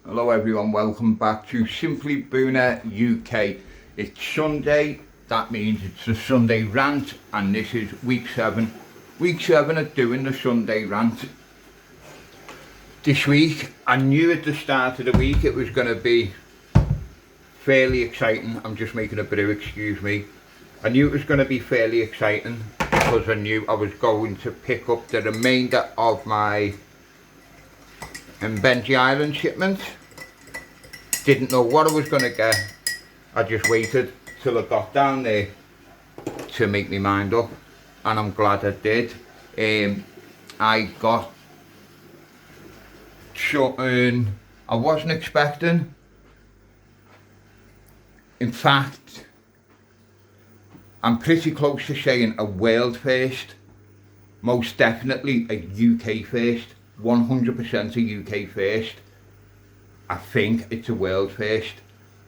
Hello everyone, welcome back to Simply Mbuna UK. It's Sunday, that means it's the Sunday rant, and this is week 7. Week 7 of doing the Sunday rant. This week, I knew at the start of the week it was going to be fairly exciting. I'm just making a brew, excuse me. I knew it was going to be fairly exciting because I knew I was going to pick up the remainder of my Mbuna Island shipment. Didn't know what I was going to get. I just waited till I got down there to make my mind up, and I'm glad I did. I got something I wasn't expecting. In fact, I'm pretty close to saying a world first. Most definitely a UK first. 100% a UK first. I think it's a world first,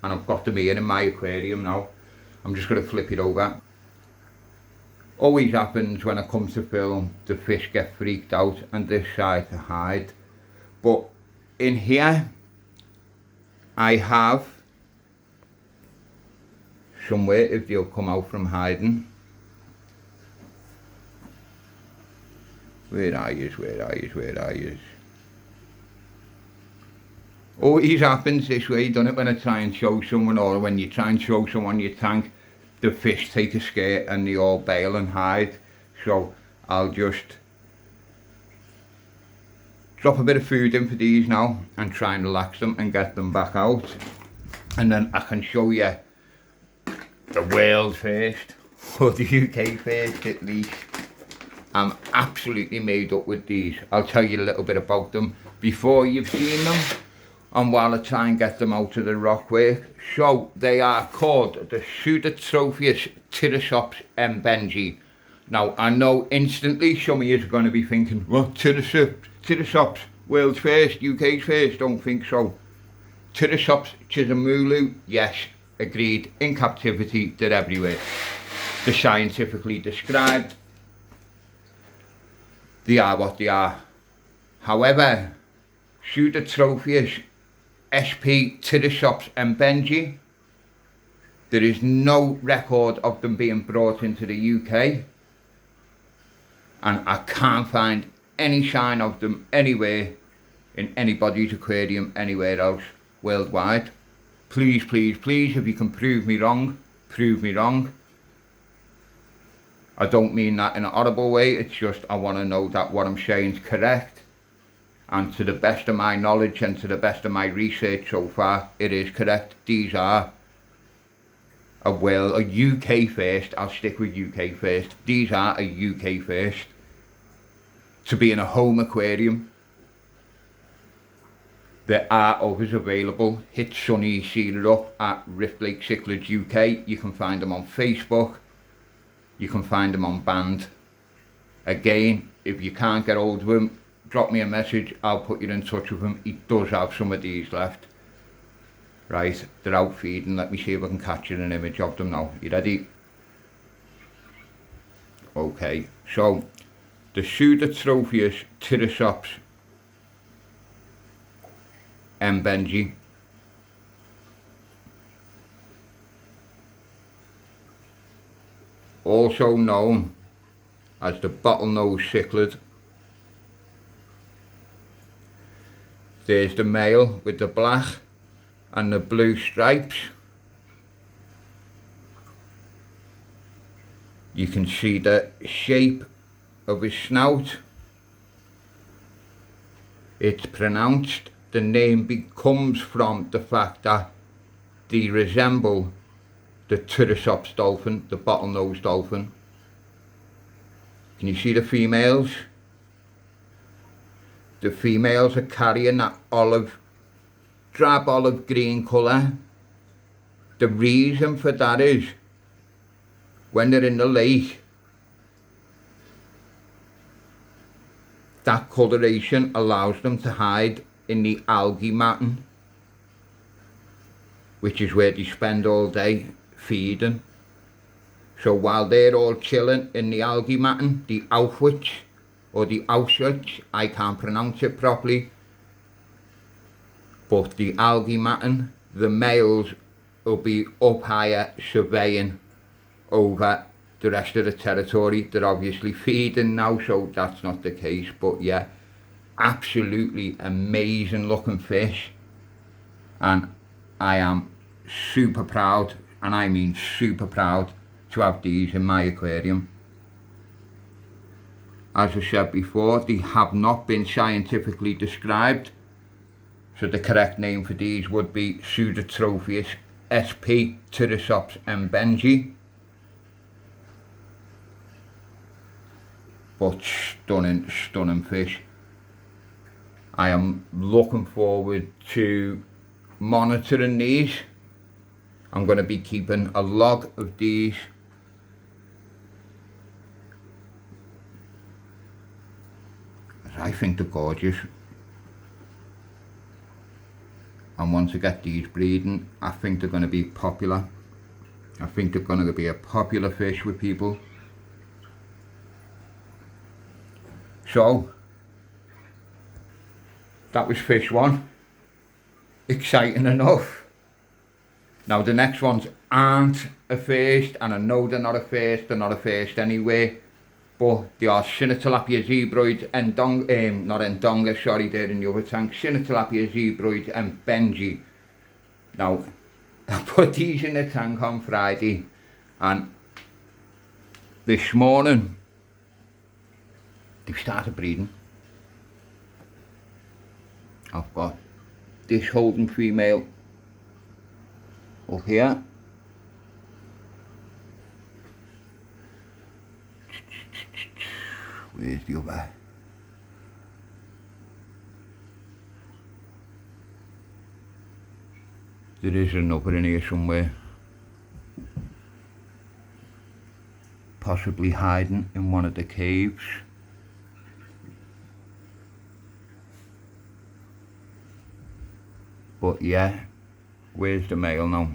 and I've got them here in my aquarium now. I'm just going to flip it over. Always happens when I come to film, the fish get freaked out and decide to hide. But in here, I have somewhere if they'll come out from hiding. Where are you? Always happens this way, doesn't it, when I try and show someone, or when you try and show someone your tank, the fish take a scare and they all bail and hide. So I'll just drop a bit of food in for these now and try and relax them and get them back out. And then I can show you the world first, or the UK first at least. I'm absolutely made up with these. I'll tell you a little bit about them before you've seen them, and while I try and get them out of the rockwork. So they are called the Pseudotropheus pterosops mbuna. Now I know instantly some of you are going to be thinking, well, pterosops, world's first, UK's first. Don't think so. Pterosops chismulu, yes, agreed. In captivity, they're everywhere. They're scientifically described. They are what they are. However, Pseudotropheus sp pterosops mbuna, there is no record of them being brought into the UK, and I can't find any sign of them anywhere in anybody's aquarium anywhere else worldwide. Please, if you can prove me wrong, prove me wrong. I don't mean that in an horrible way, it's just I want to know that what I'm saying is correct. And to the best of my knowledge and to the best of my research so far, it is correct. These are a UK first. I'll stick with UK first. These are a UK first to be in a home aquarium. There are others available. Hit Sunny Sealer up at Rift Lake Cichlids UK. You can find them on Facebook. You can find them on Band. Again, if you can't get hold of him, drop me a message, I'll put you in touch with him. He does have some of these left. Right, they're out feeding. Let me see if I can capture an image of them now. You ready? Okay, so the Pseudotropheus pterosops mbuna, also known as the bottlenose cichlid. There's the male with the black and the blue stripes. You can see the shape of his snout. It's pronounced, the name comes from the fact that they resemble the pterosops dolphin, the bottlenose dolphin. Can you see the females? The females are carrying that drab olive green colour. The reason for that is when they're in the lake, that coloration allows them to hide in the algae matting, which is where they spend all day feeding. So while they're all chilling in the algae matting, the outwitch or the Auschwitz, I can't pronounce it properly, But the algae matting, the males will be up higher surveying over the rest of the territory. They're obviously feeding now, so that's not the case. But yeah, absolutely amazing looking fish, and I am super proud, and I mean super proud, to have these in my aquarium. As I said before, they have not been scientifically described, so the correct name for these would be Pseudotropheus sp. Pterosops mbenji. But stunning, stunning fish. I am looking forward to monitoring these. I'm going to be keeping a log of these. I think they're gorgeous. And once I get these breeding, I think they're going to be popular. I think they're going to be a popular fish with people. So, that was fish one. Exciting enough. Now the next ones aren't a first, and I know they're not a first anyway, but they are Cinetilapia zebroid and not Ndonga, sorry, they're in the other tank. Cinetilapia zebroid and Benji. Now, I put these in the tank on Friday, and this morning they've started breeding. I've got this holding female up here. Where's the other? There is another in here somewhere. Possibly hiding in one of the caves. But yeah, where's the male now?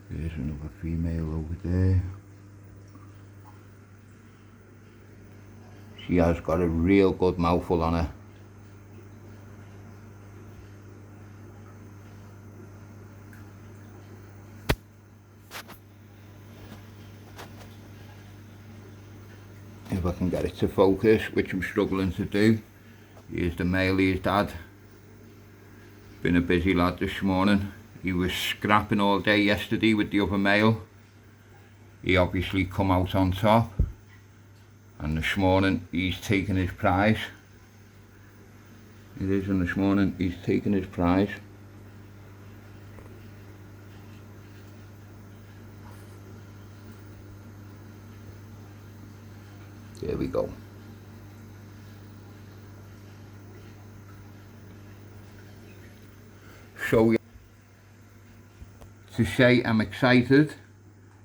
There's another female over there. She has got a real good mouthful on her. If I can get it to focus, which I'm struggling to do. Here's the male, here's dad. Been a busy lad this morning. He was scrapping all day yesterday with the other male. He obviously come out on top. And this morning he's taken his prize. It is, and this morning he's taken his prize. There we go. So to say I'm excited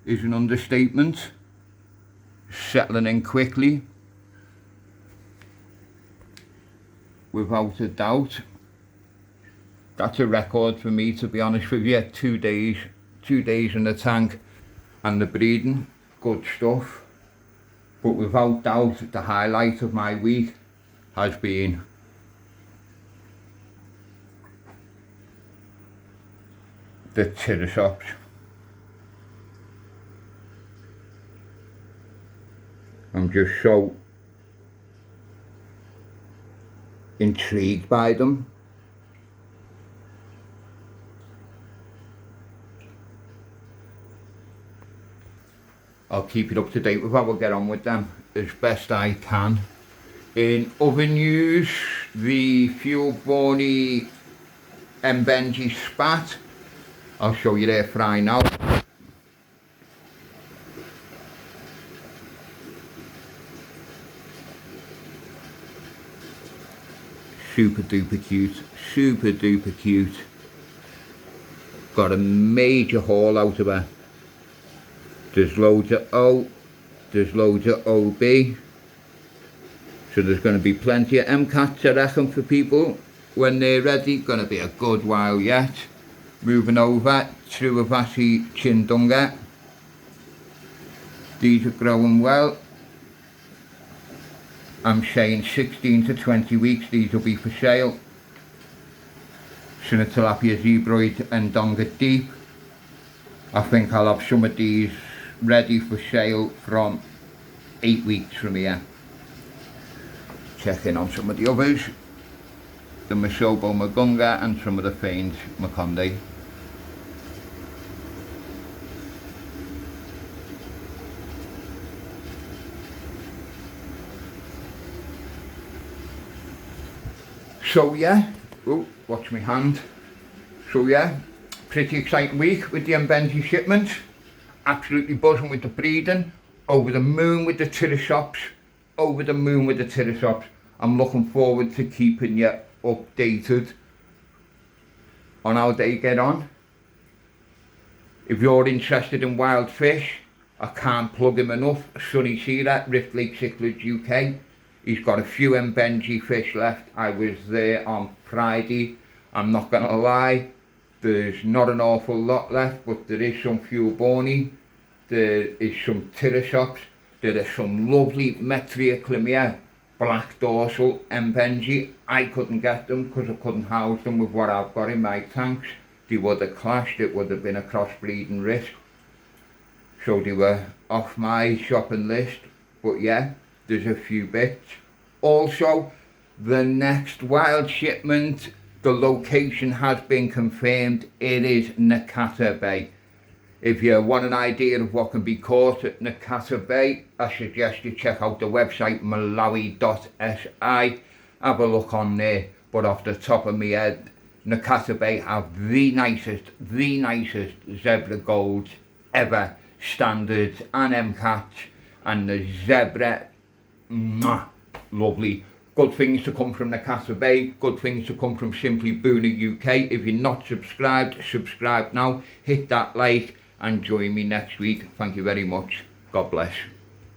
is an understatement. Settling in quickly, without a doubt. That's a record for me, to be honest with you. 2 days in the tank and the breeding, good stuff. But without doubt, the highlight of my week has been the pterosops. I'm just so intrigued by them. I'll keep it up to date with how we'll get on with them as best I can. In other news, the Fuel Bony Mbenji spat. I'll show you their fry now. Super duper cute, super duper cute. Got a major haul out of her. There's loads of O, there's loads of OB. So there's going to be plenty of MCATs, I reckon, for people when they're ready. Going to be a good while yet. Moving over to a Vasi Chindunga. These are growing well. I'm saying 16 to 20 weeks these will be for sale. Sinner tilapia zebroid and donga deep. I think I'll have some of these ready for sale from 8 weeks from here. Check in on some of the others. The Masobo Magunga and some of the Fanes Makonde. So yeah, oh, watch my hand. So yeah, pretty exciting week with the Mbenji shipment. Absolutely buzzing with the breeding. Over the moon with the tittershops. Over the moon with the tittershops. I'm looking forward to keeping you updated on how they get on. If you're interested in wild fish, I can't plug him enough. Sonny Shearer, Rift Lake Cichlids UK. He's got a few Mbenji fish left. I was there on Friday. I'm not going to lie, there's not an awful lot left, but there is some fuel bony. There is some tittershops. There are some lovely Metria black dorsal Mbenji. I couldn't get them because I couldn't house them with what I've got in my tanks. They would have clashed, it would have been a crossbreeding risk. So they were off my shopping list. But yeah, there's a few bits. Also, the next wild shipment, the location has been confirmed. It is Nakata Bay. If you want an idea of what can be caught at Nakata Bay, I suggest you check out the website malawi.si. Have a look on there. But off the top of my head, Nakata Bay have the nicest zebra golds ever. Standards and MCATs, and the zebra, lovely. Good things to come from Nakata Bay, good things to come from Simply Mbuna UK. If you're not subscribed, subscribe now, hit that like and join me next week. Thank you very much. God bless.